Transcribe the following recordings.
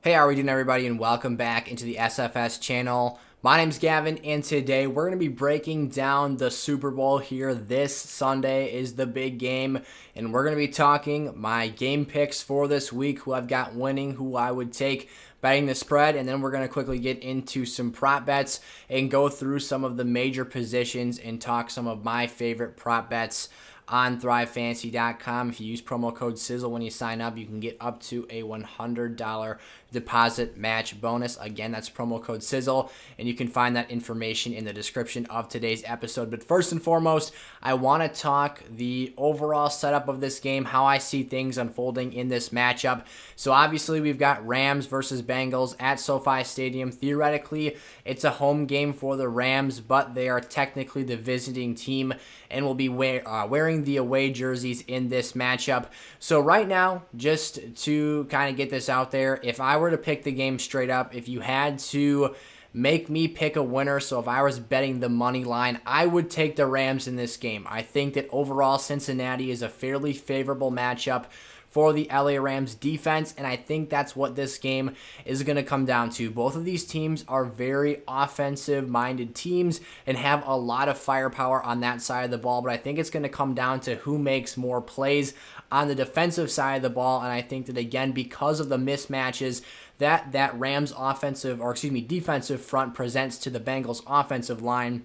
Hey, how are we doing, everybody, and welcome back into the SFS channel. My name's Gavin, and today we're going to be breaking down the Super Bowl here. This Sunday is the big game, and we're going to be talking my game picks for this week, who I've got winning, who I would take betting the spread, and then we're going to quickly get into some prop bets and go through some of the major positions and talk some of my favorite prop bets on ThriveFantasy.com. If you use promo code Sizzle when you sign up, you can get up to a $100 deposit match bonus. Again, that's promo code Sizzle, and you can find that information in the description of today's episode. But first and foremost, I want to talk the overall setup of this game, how I see things unfolding in this matchup. So obviously, we've got Rams versus Bengals at SoFi Stadium. Theoretically, it's a home game for the Rams, but they are technically the visiting team and will be wearing the away jerseys in this matchup. So right now, just to kind of get this out there, if I were to pick the game straight up, if you had to make me pick a winner, so if I was betting the money line, I would take the Rams in this game. I think that overall Cincinnati is a fairly favorable matchup for the LA Rams defense, and I think that's what this game is going to come down to. Both of these teams are very offensive-minded teams and have a lot of firepower on that side of the ball, but I think it's going to come down to who makes more plays on the defensive side of the ball, and I think that, again, because of the mismatches that Rams defensive front presents to the Bengals offensive line,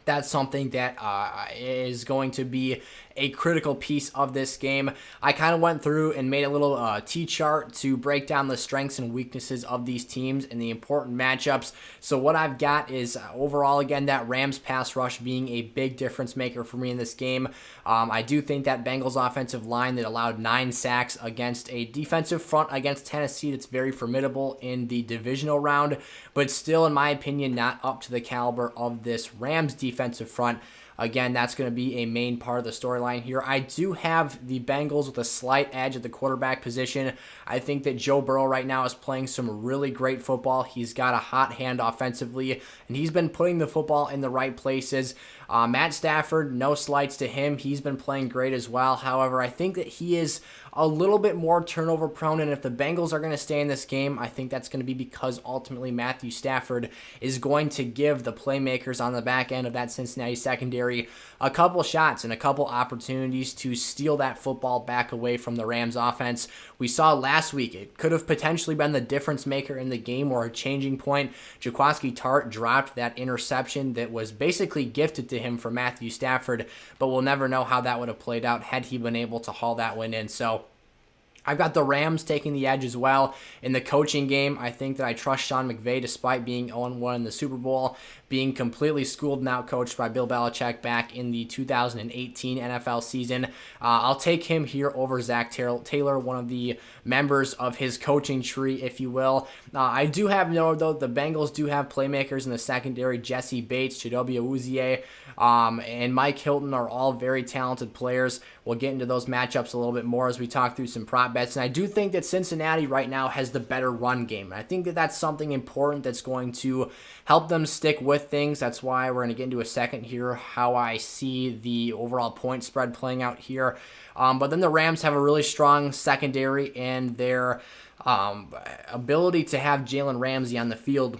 that's something that is going to be a critical piece of this game. I kind of went through and made a little T-chart to break down the strengths and weaknesses of these teams and the important matchups. So what I've got is overall, again, that Rams pass rush being a big difference maker for me in this game. I do think that Bengals offensive line that allowed 9 sacks against a defensive front against Tennessee that's very formidable in the divisional round, but still, in my opinion, not up to the caliber of this Rams defensive front. Again, that's going to be a main part of the storyline here. I do have the Bengals with a slight edge at the quarterback position. I think that Joe Burrow right now is playing some really great football. He's got a hot hand offensively, and he's been putting the football in the right places. Matt Stafford, no slights to him. He's been playing great as well. However, I think that he is a little bit more turnover prone, and if the Bengals are going to stay in this game, I think that's going to be because ultimately Matthew Stafford is going to give the playmakers on the back end of that Cincinnati secondary a couple shots and a couple opportunities to steal that football back away from the Rams offense. We saw last week it could have potentially been the difference maker in the game or a changing point. Jaquiski Tartt dropped that interception that was basically gifted to him from Matthew Stafford, but we'll never know how that would have played out had he been able to haul that win in. So I've got the Rams taking the edge as well. In the coaching game, I think that I trust Sean McVay despite being 0-1 in the Super Bowl, being completely schooled and outcoached by Bill Belichick back in the 2018 NFL season. I'll take him here over Zach Taylor, one of the members of his coaching tree, if you will. I do have though, the Bengals do have playmakers in the secondary. Jesse Bates, Chidobe Awuzie, and Mike Hilton are all very talented players. We'll get into those matchups a little bit more as we talk through some prop bets. And I do think that Cincinnati right now has the better run game. And I think that that's something important that's going to help them stick with things. That's why we're going to get into a second here how I see the overall point spread playing out here. But then the Rams have a really strong secondary, and their ability to have Jalen Ramsey on the field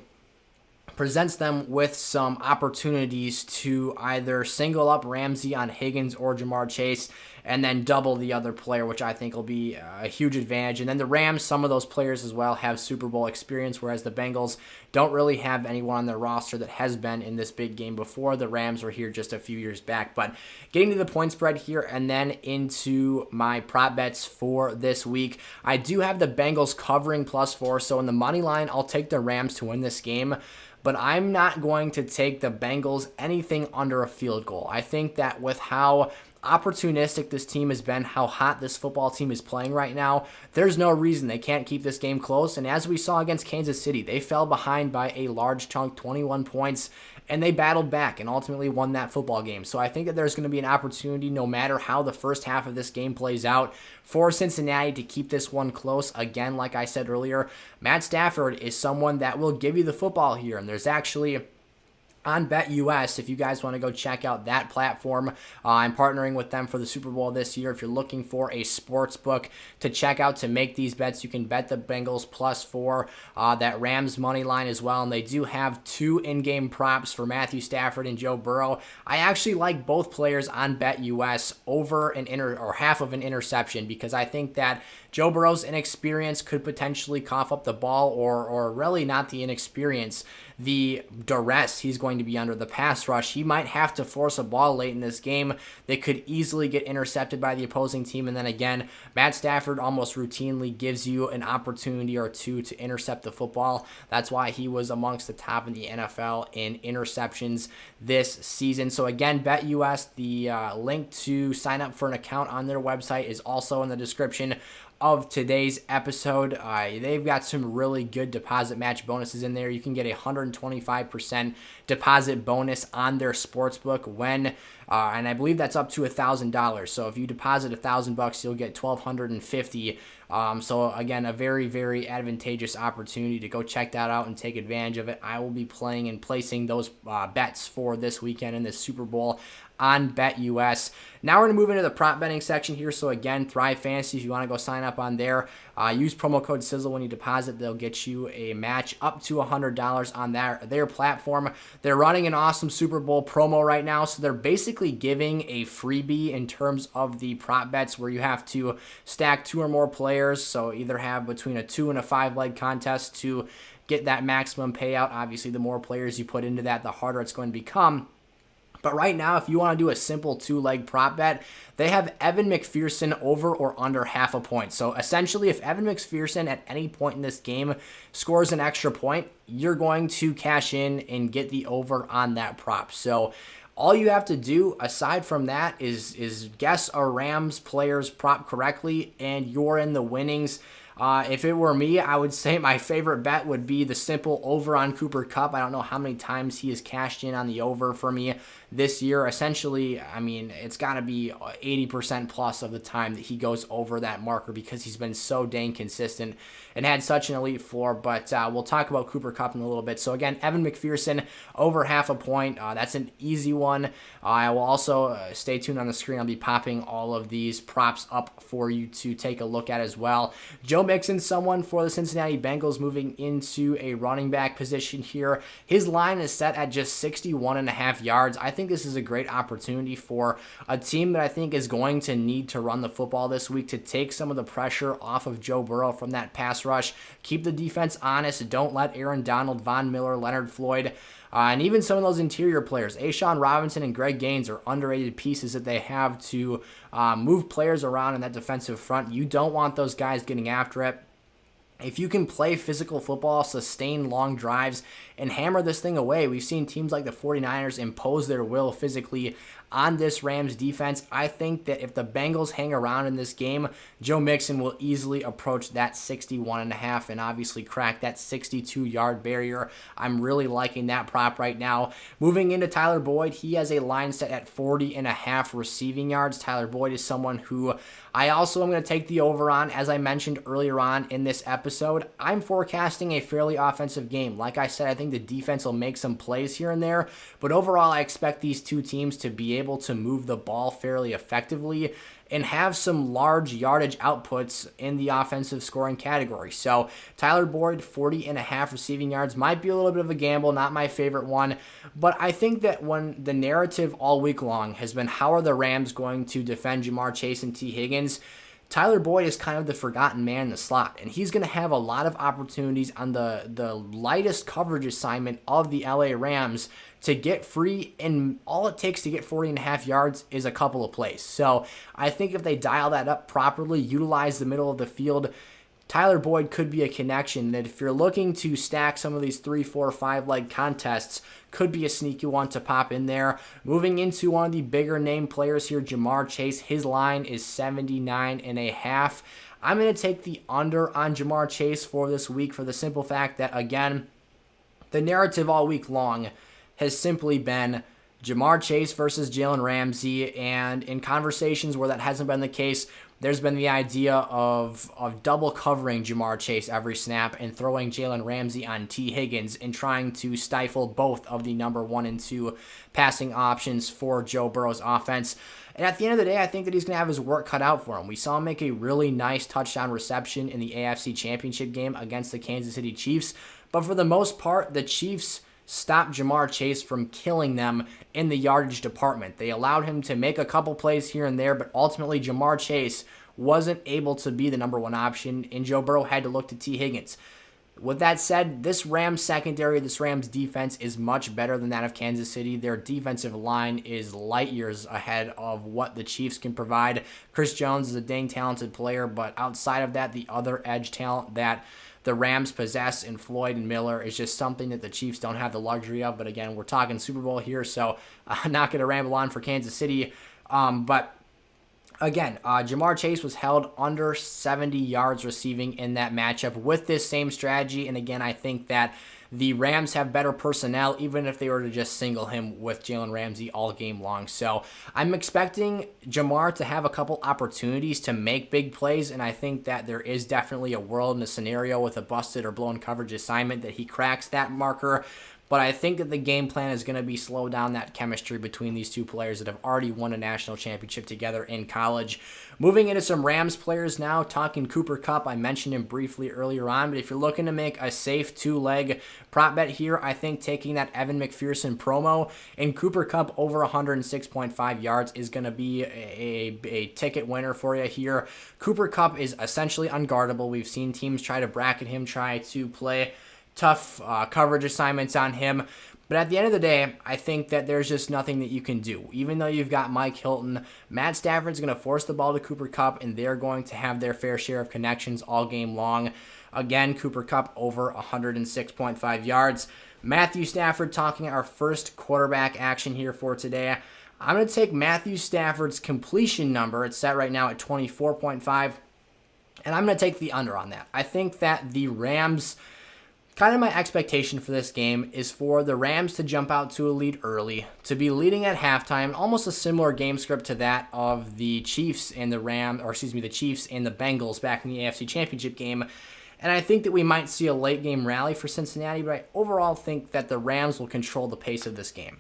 presents them with some opportunities to either single up Ramsey on Higgins or Jamar Chase and then double the other player, which I think will be a huge advantage. And then the Rams, some of those players as well have Super Bowl experience, whereas the Bengals don't really have anyone on their roster that has been in this big game before. The Rams were here just a few years back. But getting to the point spread here and then into my prop bets for this week, I do have the Bengals covering +4. So in the money line, I'll take the Rams to win this game, but I'm not going to take the Bengals anything under a field goal. I think that with how opportunistic this team has been, how hot this football team is playing right now, there's no reason they can't keep this game close. And as we saw against Kansas City, they fell behind by a large chunk, 21 points, and they battled back and ultimately won that football game. So I think that there's going to be an opportunity, no matter how the first half of this game plays out, for Cincinnati to keep this one close. Again, like I said earlier, Matt Stafford is someone that will give you the football here, and there's actually on BetUS, if you guys want to go check out that platform. I'm partnering with them for the Super Bowl this year. If you're looking for a sports book to check out to make these bets, you can bet the Bengals +4, that Rams money line as well. And they do have 2 in-game props for Matthew Stafford and Joe Burrow. I actually like both players on BetUS over half of an interception, because I think that Joe Burrow's inexperience could potentially cough up the ball, or really not the inexperience, the duress he's going to be under, the pass rush. He might have to force a ball late in this game that could easily get intercepted by the opposing team. And then again, Matt Stafford almost routinely gives you an opportunity or two to intercept the football. That's why he was amongst the top in the NFL in interceptions this season. So again, BetUS, the link to sign up for an account on their website is also in the description of today's episode. They've got some really good deposit match bonuses in there. You can get a 125% deposit bonus on their sportsbook when, and I believe that's up to $1,000. So if you deposit $1,000, you'll get $1,250. So again, a very, very advantageous opportunity to go check that out and take advantage of it. I will be playing and placing those bets for this weekend in this Super Bowl on BetUS. Now we're going to move into the prop betting section here. So again, Thrive Fantasy, if you want to go sign up on there, use promo code Sizzle when you deposit. They'll get you a match up to $100 on their platform. They're running an awesome Super Bowl promo right now. So they're basically giving a freebie in terms of the prop bets, where you have to stack 2 or more players. So either have between a 2 and a 5 leg contest to get that maximum payout. Obviously, the more players you put into that, the harder it's going to become. But right now, if you want to do a simple 2-leg prop bet, they have Evan McPherson over or under half a point. So essentially, if Evan McPherson at any point in this game scores an extra point, you're going to cash in and get the over on that prop. So all you have to do aside from that is guess a Rams player's prop correctly, and you're in the winnings. If it were me, I would say my favorite bet would be the simple over on Cooper Kupp. I don't know how many times he has cashed in on the over for me this year. Essentially, I mean, it's got to be 80% plus of the time that he goes over that marker, because he's been so dang consistent and had such an elite floor. But we'll talk about Cooper Kupp in a little bit. So again, Evan McPherson over half a point. That's an easy one. I will also stay tuned on the screen. I'll be popping all of these props up for you to take a look at as well. Joe Mixon, someone for the Cincinnati Bengals, moving into a running back position here. His line is set at just 61.5 yards. I think this is a great opportunity for a team that I think is going to need to run the football this week to take some of the pressure off of Joe Burrow from that pass rush. Keep the defense honest. Don't let Aaron Donald, Von Miller, Leonard Floyd, and even some of those interior players, A'Shawn Robinson and Greg Gaines, are underrated pieces that they have to move players around in that defensive front. You don't want those guys getting after it. If you can play physical football, sustain long drives, and hammer this thing away, we've seen teams like the 49ers impose their will physically on this Rams defense. I think that if the Bengals hang around in this game, Joe Mixon will easily approach that 61.5 and obviously crack that 62-yard barrier. I'm really liking that prop right now. Moving into Tyler Boyd, he has a line set at 40.5 receiving yards. Tyler Boyd is someone who I also am going to take the over on. As I mentioned earlier on in this episode, I'm forecasting a fairly offensive game. Like I said, I think the defense will make some plays here and there, but overall I expect these two teams to be able to move the ball fairly effectively and have some large yardage outputs in the offensive scoring category. So Tyler Boyd, 40.5 receiving yards, might be a little bit of a gamble, not my favorite one, but I think that when the narrative all week long has been how are the Rams going to defend Jamar Chase and T. Higgins, Tyler Boyd is kind of the forgotten man in the slot, and he's going to have a lot of opportunities on the lightest coverage assignment of the LA Rams to get free, and all it takes to get 40.5 yards is a couple of plays. So I think if they dial that up properly, utilize the middle of the field, Tyler Boyd could be a connection that if you're looking to stack some of these 3, 4, 5 leg contests, could be a sneaky one to pop in there. Moving into one of the bigger name players here, Jamar Chase, his line is 79.5. I'm going to take the under on Jamar Chase for this week for the simple fact that, again, the narrative all week long has simply been Jamar Chase versus Jalen Ramsey, and in conversations where that hasn't been the case, there's been the idea of double covering Jamar Chase every snap and throwing Jalen Ramsey on T. Higgins and trying to stifle both of the number 1 and 2 passing options for Joe Burrow's offense. And at the end of the day, I think that he's going to have his work cut out for him. We saw him make a really nice touchdown reception in the AFC Championship game against the Kansas City Chiefs. But for the most part, the Chiefs stopped Jamar Chase from killing them in the yardage department. They allowed him to make a couple plays here and there, but ultimately Jamar Chase wasn't able to be the number 1 option, and Joe Burrow had to look to T. Higgins. With that said, this Rams secondary, this Rams defense is much better than that of Kansas City. Their defensive line is light years ahead of what the Chiefs can provide. Chris Jones is a dang talented player, but outside of that, the other edge talent that the Rams possess in Floyd and Miller is just something that the Chiefs don't have the luxury of. But again, we're talking Super Bowl here, so I'm not going to ramble on for Kansas City. But again, Jamar Chase was held under 70 yards receiving in that matchup with this same strategy. And again, I think that the Rams have better personnel, even if they were to just single him with Jalen Ramsey all game long. So I'm expecting Jamar to have a couple opportunities to make big plays, and I think that there is definitely a world in a scenario with a busted or blown coverage assignment that he cracks that marker. But I think that the game plan is going to be slow down that chemistry between these two players that have already won a national championship together in college. Moving into some Rams players now, talking Cooper Kupp. I mentioned him briefly earlier on, but if you're looking to make a safe 2-leg prop bet here, I think taking that Evan McPherson promo and Cooper Kupp over 106.5 yards is going to be a ticket winner for you here. Cooper Kupp is essentially unguardable. We've seen teams try to bracket him, try to play tough coverage assignments on him. But at the end of the day, I think that there's just nothing that you can do. Even though you've got Mike Hilton, Matt Stafford's going to force the ball to Cooper Kupp, and they're going to have their fair share of connections all game long. Again, Cooper Kupp over 106.5 yards. Matthew Stafford, talking our first quarterback action here for today. I'm going to take Matthew Stafford's completion number. It's set right now at 24.5, and I'm going to take the under on that. I think that the Rams... Kind of my expectation for this game is for the Rams to jump out to a lead early, to be leading at halftime, almost a similar game script to that of the Chiefs and the the Chiefs and the Bengals back in the AFC Championship game. And I think that we might see a late game rally for Cincinnati, but I overall think that the Rams will control the pace of this game.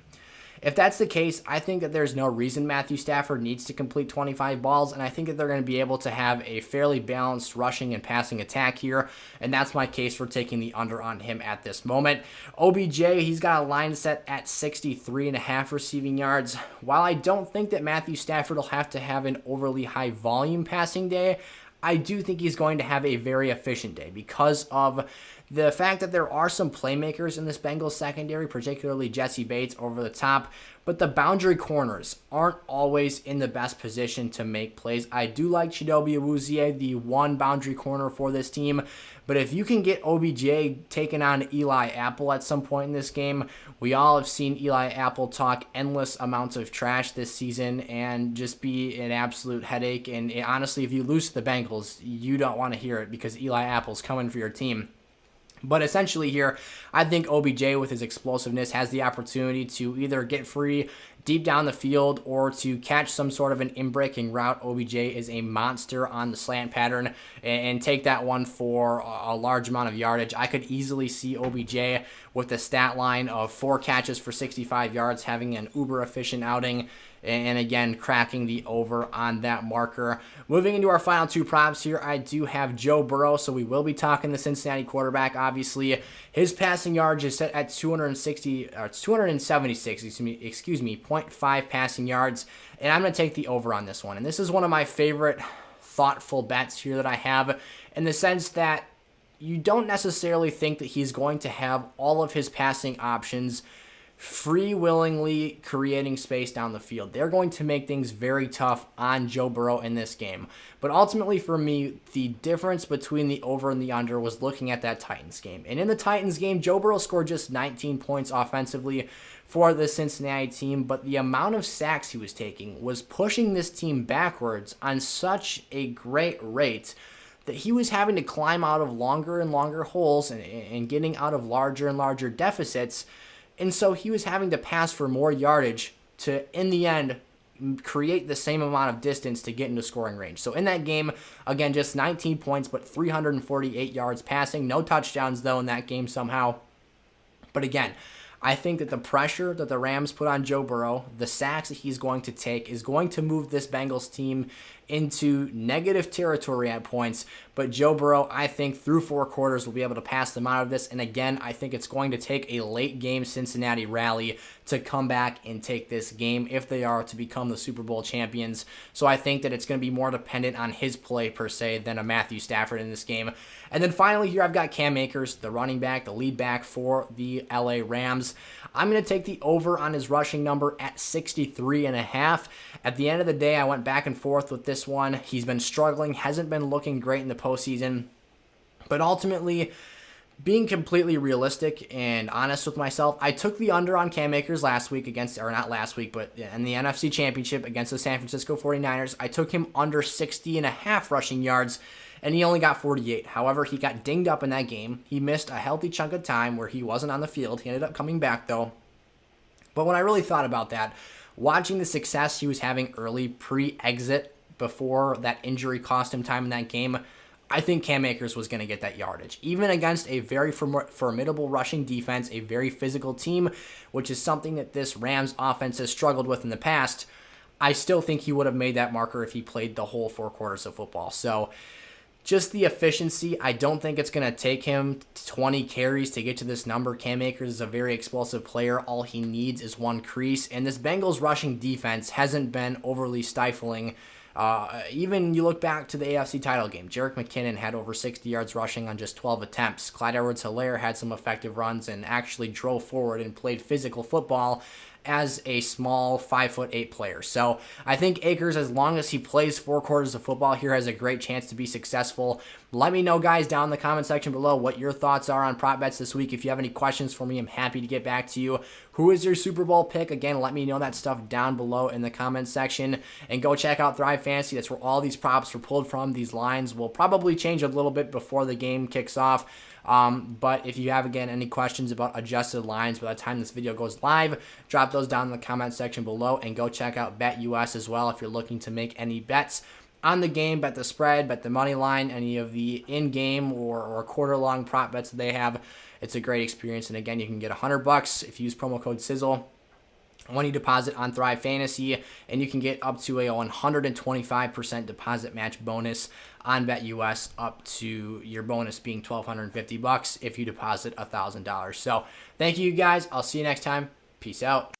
If that's the case, I think that there's no reason Matthew Stafford needs to complete 25 balls, and I think that they're going to be able to have a fairly balanced rushing and passing attack here, and that's my case for taking the under on him at this moment. OBJ, he's got a line set at 63.5 receiving yards. While I don't think that Matthew Stafford will have to have an overly high volume passing day, I do think he's going to have a very efficient day because of the fact that there are some playmakers in this Bengals secondary, particularly Jesse Bates over the top, but the boundary corners aren't always in the best position to make plays. I do like Chidobe Awuzie, the one boundary corner for this team, but if you can get OBJ taking on Eli Apple at some point in this game, we all have seen Eli Apple talk endless amounts of trash this season and just be an absolute headache. And honestly, if you lose to the Bengals, you don't want to hear it because Eli Apple's coming for your team. But essentially here, I think OBJ with his explosiveness has the opportunity to either get free deep down the field or to catch some sort of an in-breaking route. OBJ is a monster on the slant pattern and take that one for a large amount of yardage. I could easily see OBJ with the stat line of 4 catches for 65 yards, having an uber efficient outing, and again, cracking the over on that marker. Moving into our final two props here, I do have Joe Burrow, so we will be talking the Cincinnati quarterback, obviously. His passing yards is set at 276, 0.5 passing yards, and I'm going to take the over on this one. And this is one of my favorite thoughtful bets here that I have, in the sense that you don't necessarily think that he's going to have all of his passing options free willingly creating space down the field. They're going to make things very tough on Joe Burrow in this game. But ultimately for me, the difference between the over and the under was looking at that Titans game. And in the Titans game, Joe Burrow scored just 19 points offensively for the Cincinnati team, but the amount of sacks he was taking was pushing this team backwards on such a great rate that he was having to climb out of longer and longer holes and getting out of larger and larger deficits. And so he was having to pass for more yardage to, in the end, create the same amount of distance to get into scoring range. So in that game, again, just 19 points, but 348 yards passing. No touchdowns, though, in that game somehow. But again, I think that the pressure that the Rams put on Joe Burrow, the sacks that he's going to take, is going to move this Bengals team into negative territory at points. But Joe Burrow, I think, through 4 quarters will be able to pass them out of this. And again, I think it's going to take a late game Cincinnati rally to come back and take this game if they are to become the Super Bowl champions. So I think that it's going to be more dependent on his play per se than a Matthew Stafford in this game. And then finally here I've got Cam Akers, the running back, the lead back for the LA Rams. I'm going to take the over on his rushing number at 63.5. At the end of the day, I went back and forth with this one. He's been struggling, hasn't been looking great in the postseason. But ultimately, being completely realistic and honest with myself, I took the under on Cam Akers last week but in the NFC Championship against the San Francisco 49ers. I took him under 60.5 rushing yards, and he only got 48. However, he got dinged up in that game. He missed a healthy chunk of time where he wasn't on the field. He ended up coming back, though. But when I really thought about that, watching the success he was having early pre-exit before that injury cost him time in that game, I think Cam Akers was going to get that yardage. Even against a very formidable rushing defense, a very physical team, which is something that this Rams offense has struggled with in the past, I still think he would have made that marker if he played the whole 4 quarters of football. So just the efficiency, I don't think it's going to take him 20 carries to get to this number. Cam Akers is a very explosive player. All he needs is one crease. And this Bengals rushing defense hasn't been overly stifling. Even you look back to the AFC title game, Jerick McKinnon had over 60 yards rushing on just 12 attempts. Clyde Edwards-Helaire had some effective runs and actually drove forward and played physical football as a small 5'8" player. So I think Akers, as long as he plays 4 quarters of football here, has a great chance to be successful. Let me know, guys, down in the comment section below what your thoughts are on prop bets this week. If you have any questions for me, I'm happy to get back to you. Who is your Super Bowl pick? Again, let me know that stuff down below in the comment section. And go check out Thrive Fantasy. That's where all these props were pulled from. These lines will probably change a little bit before the game kicks off. But if you have, again, any questions about adjusted lines by the time this video goes live, drop those down in the comment section below, and go check out BetUS as well if you're looking to make any bets on the game, bet the spread, bet the money line, any of the in-game or quarter-long prop bets that they have. It's a great experience, and again, you can get $100 if you use promo code Sizzle when you deposit on Thrive Fantasy, and you can get up to a 125% deposit match bonus on BetUS, up to your bonus being $1,250 if you deposit $1,000. So thank you, guys. I'll see you next time. Peace out.